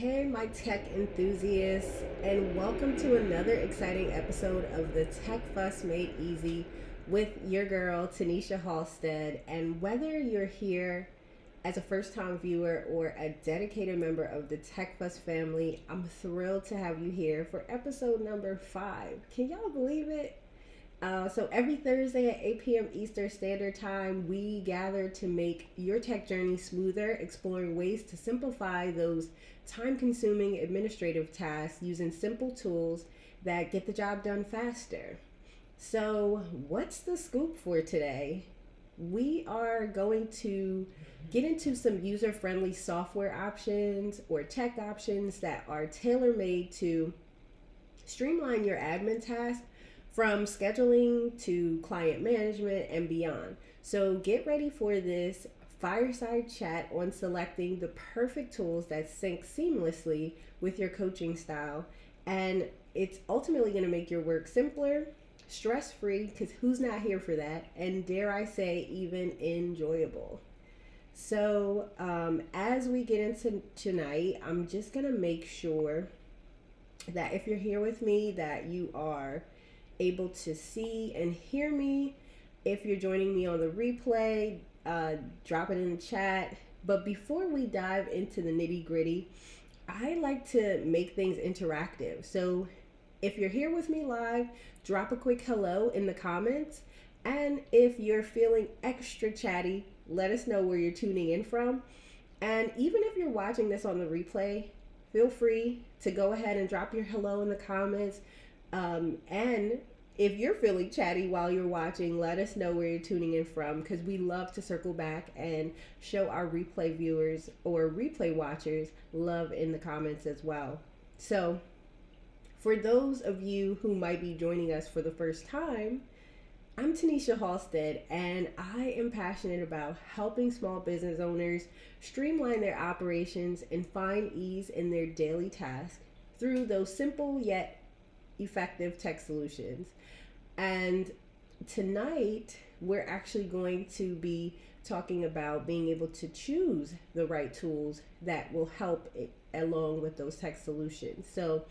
Hey, my tech enthusiasts, and welcome to another exciting episode of the Tech Fuss Made Easy with your girl, Tanisha Halstead. And whether you're here as a first time viewer or a dedicated member of the Tech Fuss family, I'm thrilled to have you here for episode number 5. Can y'all believe it? So every Thursday at 8 p.m. Eastern Standard Time, we gather to make your tech journey smoother, exploring ways to simplify those time-consuming administrative tasks using simple tools that get the job done faster. So what's the scoop for today? We are going to get into some user-friendly software options or tech options that are tailor-made to streamline your admin tasks from scheduling to client management and beyond. So get ready for this fireside chat on selecting the perfect tools that sync seamlessly with your coaching style. And it's ultimately going to make your work simpler, stress-free, because who's not here for that? And dare I say, even enjoyable. So as we get into tonight, I'm just going to make sure that if you're here with me, that you are able to see and hear me. If you're joining me on the replay, drop it in the chat. But before we dive into the nitty gritty, I like to make things interactive. So if you're here with me live, drop a quick hello in the comments. And if you're feeling extra chatty, let us know where you're tuning in from. And even if you're watching this on the replay, feel free to go ahead and drop your hello in the comments. And if you're feeling chatty while you're watching, let us know where you're tuning in from, because we love to circle back and show our replay viewers or replay watchers love in the comments as well. So for those of you who might be joining us for the first time, I'm Tanisha Halstead, and I am passionate about helping small business owners streamline their operations and find ease in their daily tasks through those simple yet effective tech solutions. And tonight we're actually going to be talking about being able to choose the right tools that will help it along with those tech solutions. So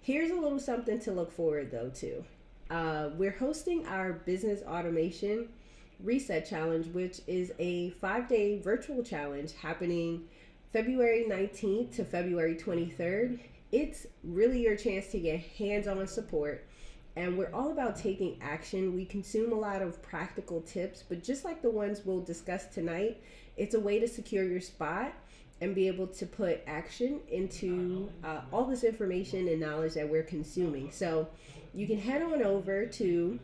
here's a little something to look forward though to. We're hosting our business automation reset challenge, which is a 5-day virtual challenge happening February 19th to February 23rd. It's really your chance to get hands-on support, and we're all about taking action. We consume a lot of practical tips, but just like the ones we'll discuss tonight, it's a way to secure your spot and be able to put action into all this information and knowledge that we're consuming. So you can head on over to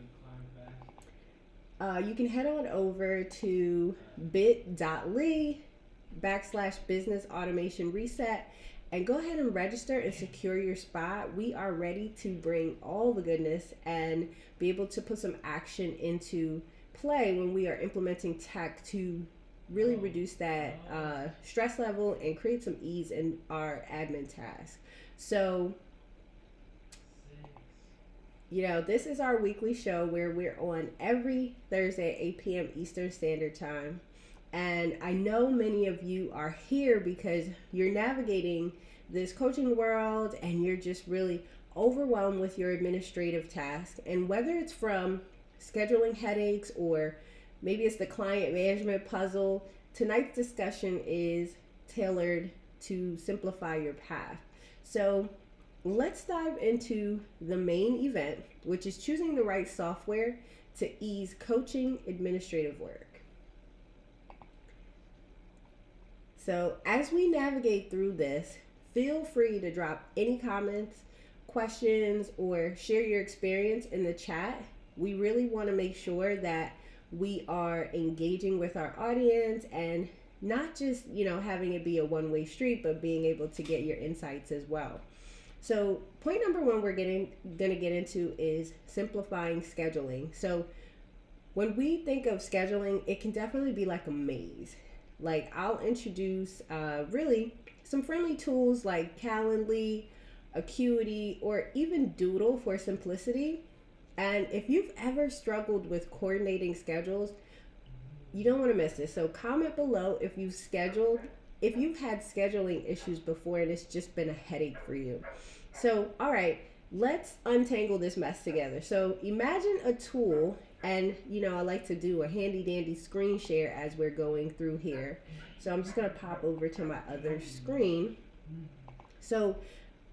bit.ly/business automation reset and go ahead and register and secure your spot. We are ready to bring all the goodness and be able to put some action into play when we are implementing tech to really reduce that stress level and create some ease in our admin tasks. So, this is our weekly show where we're on every Thursday at 8 p.m. Eastern Standard Time. And I know many of you are here because you're navigating this coaching world and you're just really overwhelmed with your administrative tasks. And whether it's from scheduling headaches or maybe it's the client management puzzle, tonight's discussion is tailored to simplify your path. So let's dive into the main event, which is choosing the right software to ease coaching administrative work. So as we navigate through this, feel free to drop any comments, questions, or share your experience in the chat. We really want to make sure that we are engaging with our audience and not just, having it be a one-way street, but being able to get your insights as well. So point number one we're going to get into is simplifying scheduling. So when we think of scheduling, it can definitely be like a maze. Like I'll introduce really some friendly tools like Calendly, Acuity, or even Doodle for simplicity. And if you've ever struggled with coordinating schedules, you don't want to miss this. So comment below if you've scheduled if you've had scheduling issues before and it's just been a headache for you. So, all right, let's untangle this mess together. So imagine a tool, and I like to do a handy dandy screen share as we're going through here. So I'm just going to pop over to my other screen. So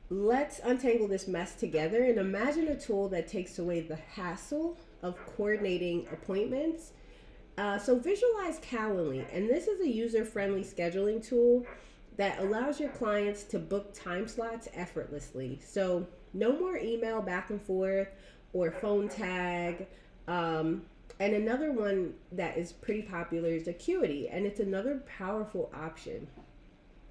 let's untangle this mess together and imagine a tool that takes away the hassle of coordinating appointments. So visualize Calendly, and this is a user-friendly scheduling tool that allows your clients to book time slots effortlessly. So no more email back and forth or phone tag. And another one that is pretty popular is Acuity, and it's another powerful option.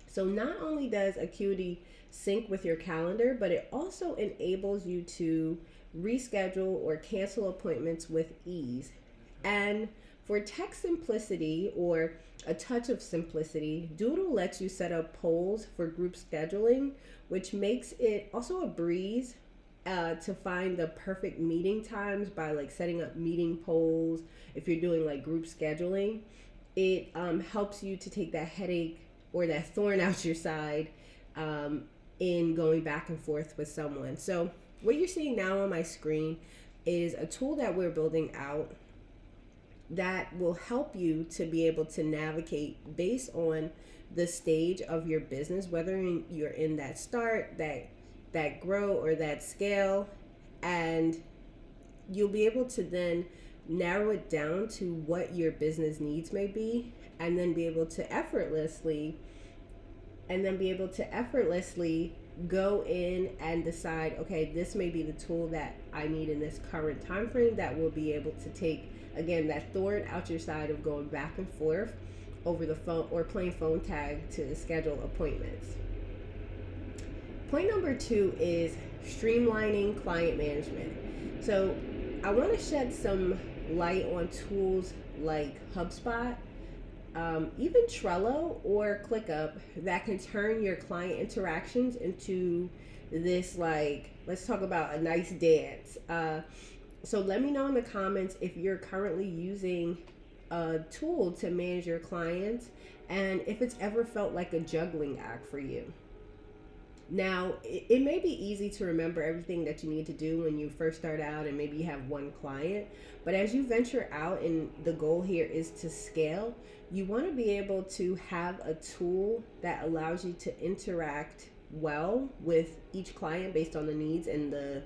So not only does Acuity sync with your calendar, but it also enables you to reschedule or cancel appointments with ease. And for tech simplicity or a touch of simplicity, Doodle lets you set up polls for group scheduling, which makes it also a breeze to find the perfect meeting times by like setting up meeting polls. If you're doing like group scheduling, it helps you to take that headache or that thorn out your side in going back and forth with someone. So what you're seeing now on my screen is a tool that we're building out that will help you to be able to navigate based on the stage of your business, whether you're in that start, that grow, or that scale, and you'll be able to then narrow it down to what your business needs may be, and then be able to effortlessly go in and decide, okay, this may be the tool that I need in this current time frame that will be able to take, again, that thorn out your side of going back and forth over the phone or playing phone tag to schedule appointments. Point number 2 is streamlining client management. So I want to shed some light on tools like HubSpot, even Trello or ClickUp that can turn your client interactions into this, like, let's talk about a nice dance. So let me know in the comments if you're currently using a tool to manage your clients and if it's ever felt like a juggling act for you. Now, it may be easy to remember everything that you need to do when you first start out and maybe you have one client, but as you venture out and the goal here is to scale, you want to be able to have a tool that allows you to interact well with each client based on the needs and the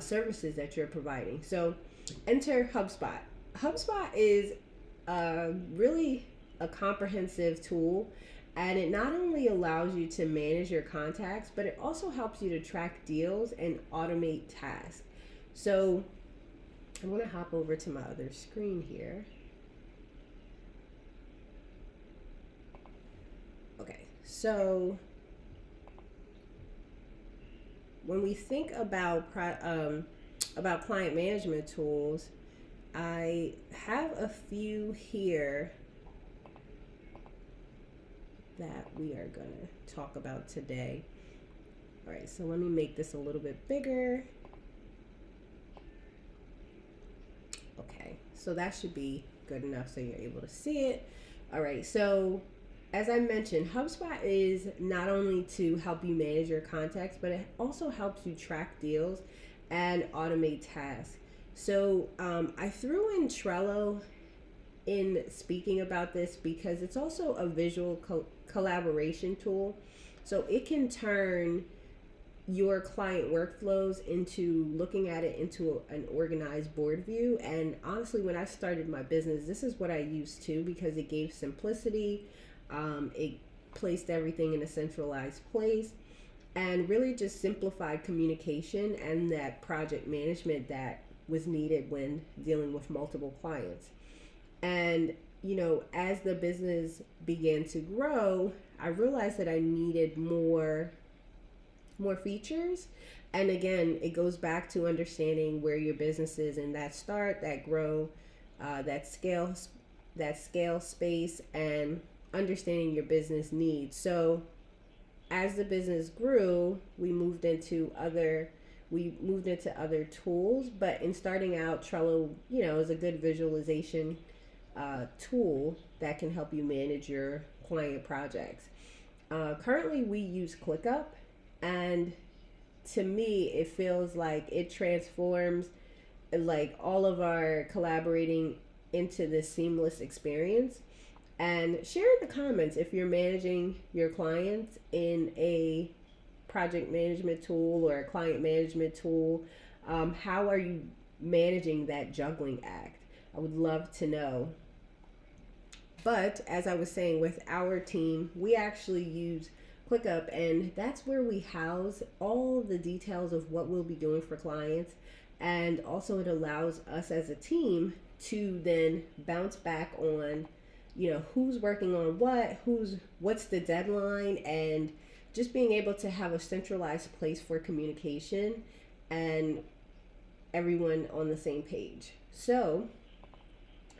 services that you're providing. So enter HubSpot. HubSpot is really a comprehensive tool, and it not only allows you to manage your contacts, but it also helps you to track deals and automate tasks. So I'm going to hop over to my other screen here. Okay, so when we think about client management tools, I have a few here that we are going to talk about today. All right, so let me make this a little bit bigger. Okay, so that should be good enough so you're able to see it. All right, so as I mentioned, HubSpot is not only to help you manage your contacts, but it also helps you track deals and automate tasks. So I threw in Trello in speaking about this because it's also a visual collaboration tool. So it can turn your client workflows into looking at it into an organized board view. And honestly, when I started my business, this is what I used to, because it gave simplicity. It placed everything in a centralized place and really just simplified communication and that project management that was needed when dealing with multiple clients. And as the business began to grow, I realized that I needed more features. And again, it goes back to understanding where your business is in that start, that grow, that scale space, and understanding your business needs. So as the business grew, we moved into other tools, but in starting out, Trello, is a good visualization tool that can help you manage your client projects. Currently, we use ClickUp, and to me, it feels like it transforms like all of our collaborating into this seamless experience. And share in the comments if you're managing your clients in a project management tool or a client management tool. How are you managing that juggling act? I would love to know. But as I was saying, with our team, we actually use ClickUp, and that's where we house all the details of what we'll be doing for clients. And also, it allows us as a team to then bounce back on, who's working on what's the deadline, and just being able to have a centralized place for communication and everyone on the same page. So,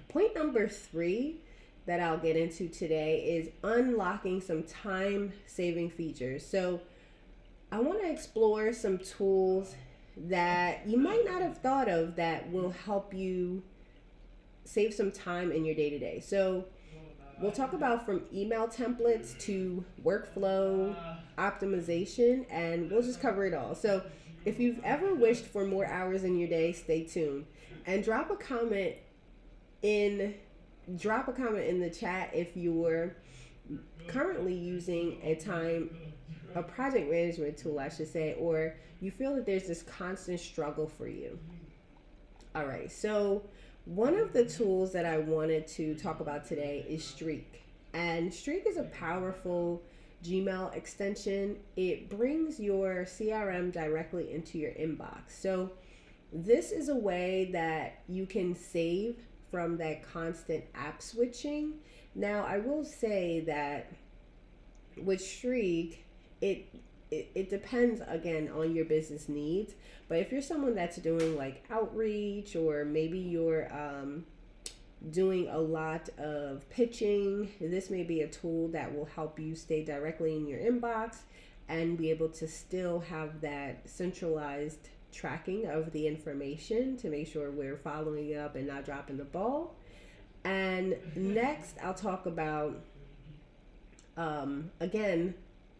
point number 3 that I'll get into today is unlocking some time saving features. So I want to explore some tools that you might not have thought of that will help you save some time in your day to day. So we'll talk about from email templates to workflow optimization, and we'll just cover it all. So if you've ever wished for more hours in your day, stay tuned and drop a comment in the chat if you're currently using a project management tool, I should say, or you feel that there's this constant struggle for you. All right, so one of the tools that I wanted to talk about today is Streak. And Streak is a powerful Gmail extension. It brings your CRM directly into your inbox. So this is a way that you can save from that constant app switching. Now, I will say that with Streak, it depends again on your business needs. But if you're someone that's doing like outreach, or maybe you're doing a lot of pitching, this may be a tool that will help you stay directly in your inbox and be able to still have that centralized tracking of the information to make sure we're following up and not dropping the ball. And next, I'll talk about, again,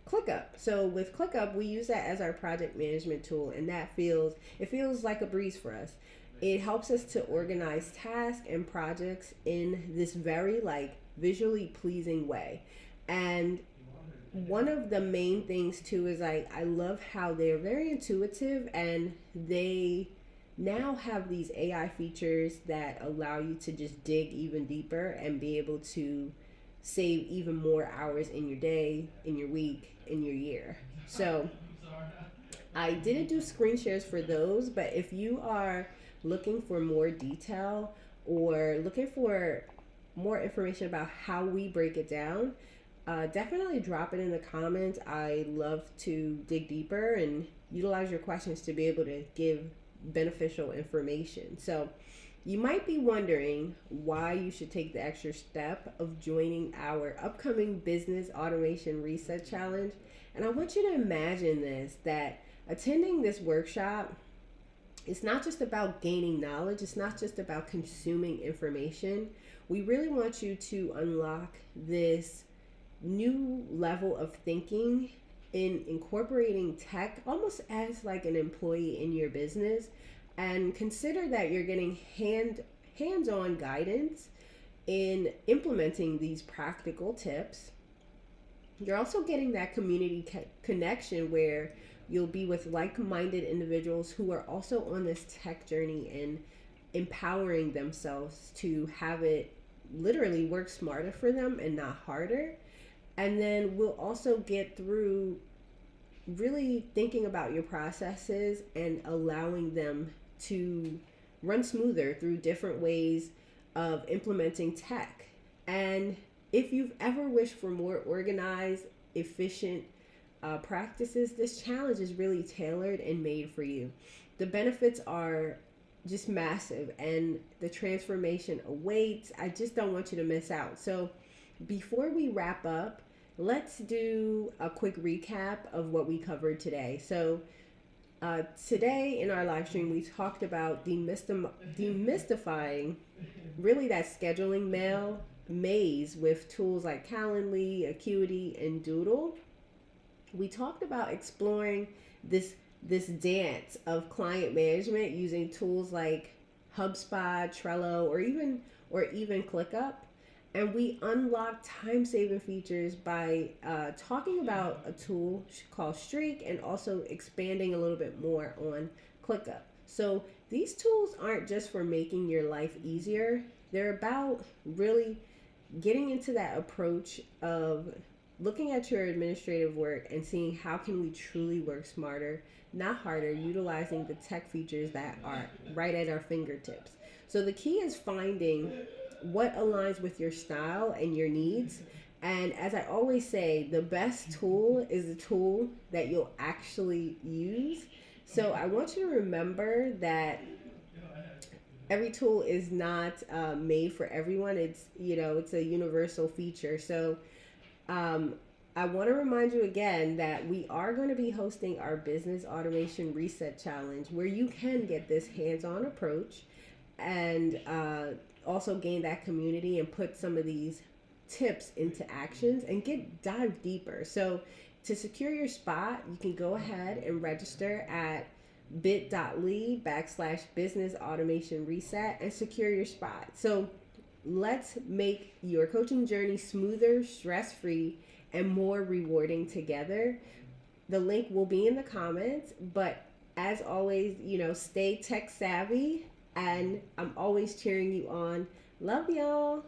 ClickUp. So with ClickUp, we use that as our project management tool, and it feels like a breeze for us. It helps us to organize tasks and projects in this very visually pleasing way. And one of the main things too is I love how they're very intuitive, and they now have these AI features that allow you to just dig even deeper and be able to save even more hours in your day, in your week, in your year. So I didn't do screen shares for those, but if you are looking for more detail or looking for more information about how we break it down, definitely drop it in the comments. I love to dig deeper and utilize your questions to be able to give beneficial information. So you might be wondering why you should take the extra step of joining our upcoming Business Automation Reset Challenge. And I want you to imagine that attending this workshop, it's not just about gaining knowledge. It's not just about consuming information. We really want you to unlock this new level of thinking in incorporating tech almost as like an employee in your business, and consider that you're getting hands-on guidance in implementing these practical tips. You're also getting that community connection where you'll be with like-minded individuals who are also on this tech journey and empowering themselves to have it literally work smarter for them and not harder. And then we'll also get through really thinking about your processes and allowing them to run smoother through different ways of implementing tech. And if you've ever wished for more organized, efficient practices, this challenge is really tailored and made for you. The benefits are just massive, and the transformation awaits. I just don't want you to miss out. So before we wrap up, let's do a quick recap of what we covered today. So Today in our live stream, we talked about demystifying really that scheduling maze with tools like Calendly, Acuity, and Doodle. We talked about exploring this this dance of client management using tools like HubSpot, Trello, or even ClickUp. And we unlock time saving features by talking about a tool called Streak and also expanding a little bit more on ClickUp. So these tools aren't just for making your life easier, they're about really getting into that approach of looking at your administrative work and seeing how can we truly work smarter, not harder, utilizing the tech features that are right at our fingertips. So the key is finding what aligns with your style and your needs. And as I always say, the best tool is the tool that you'll actually use. So I want you to remember that every tool is not made for everyone. It's a universal feature. So I want to remind you again that we are going to be hosting our Business Automation Reset Challenge, where you can get this hands-on approach and also gain that community and put some of these tips into actions and dive deeper. So to secure your spot, you can go ahead and register at bit.ly/business automation reset and secure your spot. So let's make your coaching journey smoother, stress-free, and more rewarding together. The link will be in the comments, but as always, stay tech savvy, and I'm always cheering you on. Love y'all.